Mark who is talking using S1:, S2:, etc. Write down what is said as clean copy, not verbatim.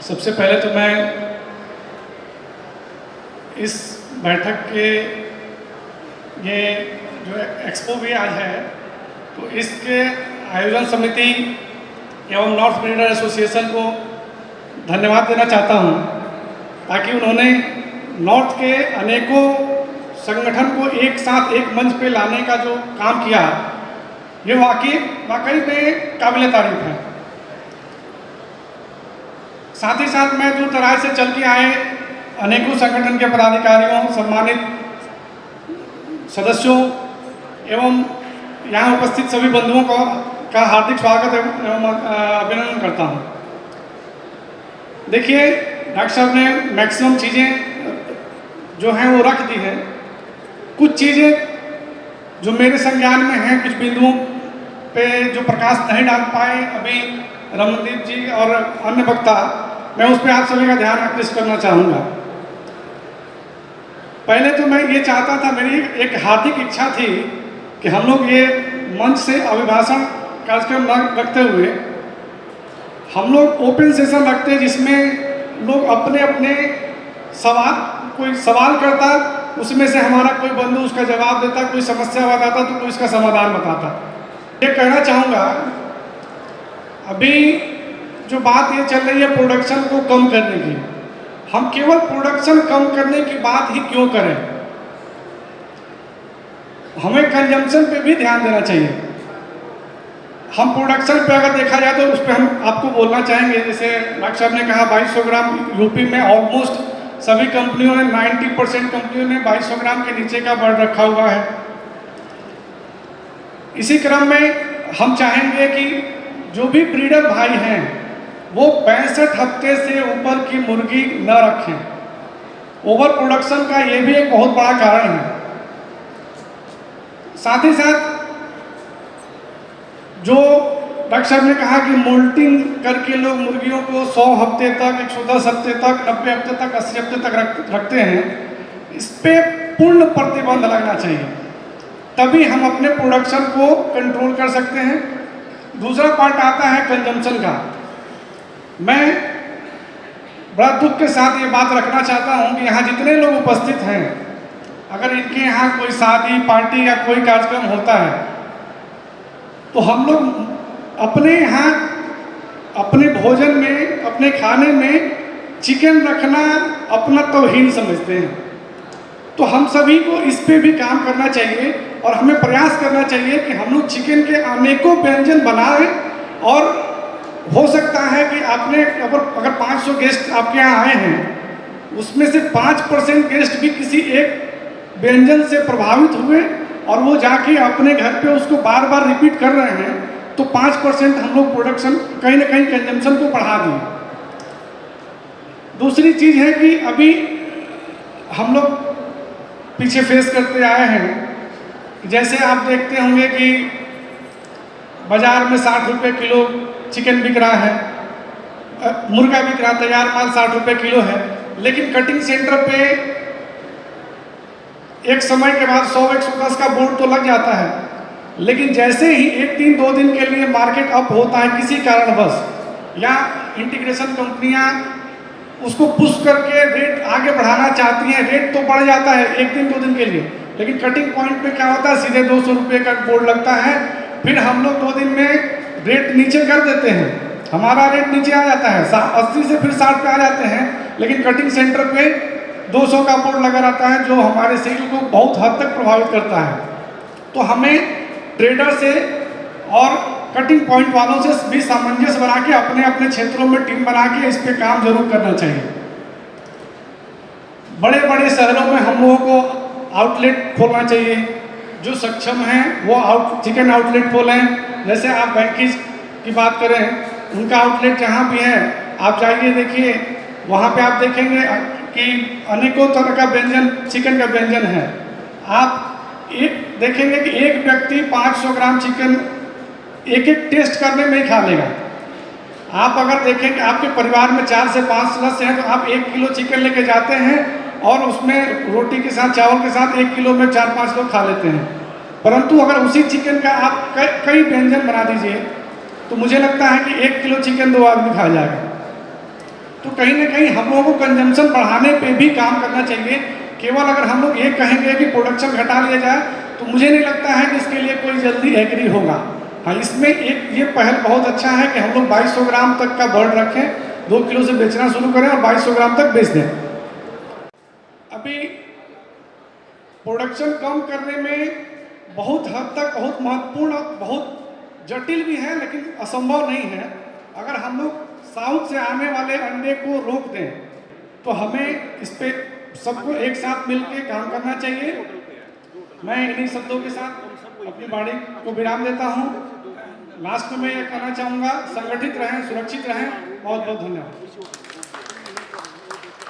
S1: सबसे पहले तो मैं इस बैठक के ये जो एक्सपो भी आज है तो इसके आयोजन समिति एवं नॉर्थ ब्रीडर एसोसिएशन को धन्यवाद देना चाहता हूँ, ताकि उन्होंने नॉर्थ के अनेकों संगठन को एक साथ एक मंच पे लाने का जो काम किया, ये वाकई में काबिल तारीफ है। साथ ही साथ मैं दूर दराज से चल के आए अनेकों संगठन के पदाधिकारियों, सम्मानित सदस्यों एवं यहाँ उपस्थित सभी बंधुओं का हार्दिक स्वागत एवं अभिनंदन करता हूँ। देखिए, डॉक्टर साहब ने मैक्सिमम चीज़ें जो हैं वो रख दी हैं। कुछ चीज़ें जो मेरे संज्ञान में हैं, कुछ बिंदुओं पे जो प्रकाश नहीं डाल पाए अभी रमनदीप जी और अन्य वक्ता, मैं उस पर आप सभी का ध्यान आकृष्ट करना चाहूँगा। पहले तो मैं ये चाहता था, मेरी एक हार्दिक इच्छा थी कि हम लोग ये मंच से अभिभाषण कार्यक्रम रखते हुए हम लोग ओपन सेशन रखते, जिसमें लोग अपने अपने कोई सवाल करता, उसमें से हमारा कोई बंधु उसका जवाब देता, कोई समस्या बताता तो कोई इसका समाधान बताता। ये कहना चाहूँगा, अभी जो बात ये चल रही है प्रोडक्शन को कम करने की, हम केवल प्रोडक्शन कम करने की बात ही क्यों करें, हमें कंजम्पशन पे भी ध्यान देना चाहिए। हम प्रोडक्शन पे अगर देखा जाए तो उस पर हम आपको बोलना चाहेंगे, जैसे डॉक्टर साहब ने कहा 2200 ग्राम यूपी में ऑलमोस्ट सभी कंपनियों ने 90% कंपनियों ने 2200 ग्राम के नीचे का बर्ड रखा हुआ है। इसी क्रम में हम चाहेंगे कि जो भी ब्रीडर भाई हैं वो 65 हफ्ते से ऊपर की मुर्गी न रखें। ओवर प्रोडक्शन का ये भी एक बहुत बड़ा कारण है। साथ ही साथ जो डॉक्टर साहब ने कहा कि मोल्टिंग करके लोग मुर्गियों को 100 हफ्ते तक, 110 हफ्ते तक, 90 हफ्ते तक, 80 हफ्ते तक रखते हैं, इस पे पूर्ण प्रतिबंध लगना चाहिए, तभी हम अपने प्रोडक्शन को कंट्रोल कर सकते हैं। दूसरा पार्ट आता है कंजम्पशन का। मैं बड़ा दुख के साथ ये बात रखना चाहता हूँ कि यहाँ जितने लोग उपस्थित हैं, अगर इनके यहाँ कोई शादी पार्टी या कोई कार्यक्रम होता है तो हम लोग अपने यहाँ अपने भोजन में, अपने खाने में चिकन रखना अपना तौहीन समझते हैं। तो हम सभी को इस पे भी काम करना चाहिए और हमें प्रयास करना चाहिए कि हम लोग चिकन के अनेकों व्यंजन बनाएं। और हो सकता है कि आपने अगर 500 गेस्ट आपके यहाँ आए हैं, उसमें से 5% गेस्ट भी किसी एक व्यंजन से प्रभावित हुए और वो जाके अपने घर पे उसको बार बार रिपीट कर रहे हैं, तो 5% हम लोग प्रोडक्शन कहीं ना कहीं कंजम्पशन को बढ़ा दिए। दूसरी चीज़ है कि अभी हम लोग पीछे फेस करते आए हैं, जैसे आप देखते होंगे कि बाज़ार में 60 रुपये किलो चिकन बिक रहा है, मुर्गा बिक रहा, तैयार माल 60 रुपये किलो है, लेकिन कटिंग सेंटर पे एक समय के बाद 100-110 का बोर्ड तो लग जाता है, लेकिन जैसे ही 1 दिन 2 दिन के लिए मार्केट अप होता है किसी कारणवश, या इंटीग्रेशन कंपनियां उसको पुश करके रेट आगे बढ़ाना चाहती हैं, रेट तो बढ़ जाता है 1 दिन 2 दिन के लिए, लेकिन कटिंग पॉइंट पे क्या होता है, सीधे 200 रुपये का बोर्ड लगता है। फिर हम लोग 2 दिन में रेट नीचे कर देते हैं, हमारा रेट नीचे आ जाता है, 80 से फिर 60 पे आ जाते हैं, लेकिन कटिंग सेंटर पे 200 का बोर्ड लगा रहता है, जो हमारे सेल को बहुत हद तक प्रभावित करता है। तो हमें ट्रेडर से और कटिंग पॉइंट वालों से भी सामंजस्य बना के अपने अपने क्षेत्रों में टीम बना के इस पे काम जरूर करना चाहिए। बड़े बड़े शहरों में हम लोगों को आउटलेट खोलना चाहिए, जो सक्षम हैं वो चिकन आउटलेट खोलें। जैसे आप बैंकीज की बात करें, उनका आउटलेट जहाँ भी है आप जाइए, देखिए वहाँ पे आप देखेंगे कि अनेकों तरह का व्यंजन, चिकन का व्यंजन है। आप एक देखेंगे कि एक व्यक्ति 500 ग्राम चिकन एक टेस्ट करने में ही खा लेगा। आप अगर देखें कि आपके परिवार में 4 से 5 सदस्य हैं, तो आप 1 किलो चिकन लेके जाते हैं और उसमें रोटी के साथ, चावल के साथ 1 किलो में 4-5 लोग खा लेते हैं। परंतु अगर उसी चिकन का आप कई व्यंजन बना दीजिए तो मुझे लगता है कि 1 किलो चिकन 2 आदमी खा जाएगा। तो कहीं ना कहीं हम लोगों को कंजम्पशन बढ़ाने पे भी काम करना चाहिए। केवल अगर हम लोग ये कहेंगे कि प्रोडक्शन घटा लिया जाए तो मुझे नहीं लगता है कि इसके लिए कोई जल्दी एग्री होगा। हाँ, इसमें एक ये पहल बहुत अच्छा है कि हम लोग 2200 ग्राम तक का बर्ड रखें, 2 किलो से बेचना शुरू करें और 2200 ग्राम तक बेच दें। अभी प्रोडक्शन कम करने में बहुत हद तक बहुत महत्वपूर्ण, बहुत जटिल भी है, लेकिन असंभव नहीं है। अगर हम लोग साउथ से आने वाले अंडे को रोक दें तो हमें इस पे सबको एक साथ मिलकर काम करना चाहिए। मैं इन्हीं शब्दों के साथ अपनी वाणी को विराम देता हूँ। लास्ट में मैं ये कहना चाहूँगा, संगठित रहें, सुरक्षित रहें। बहुत बहुत धन्यवाद।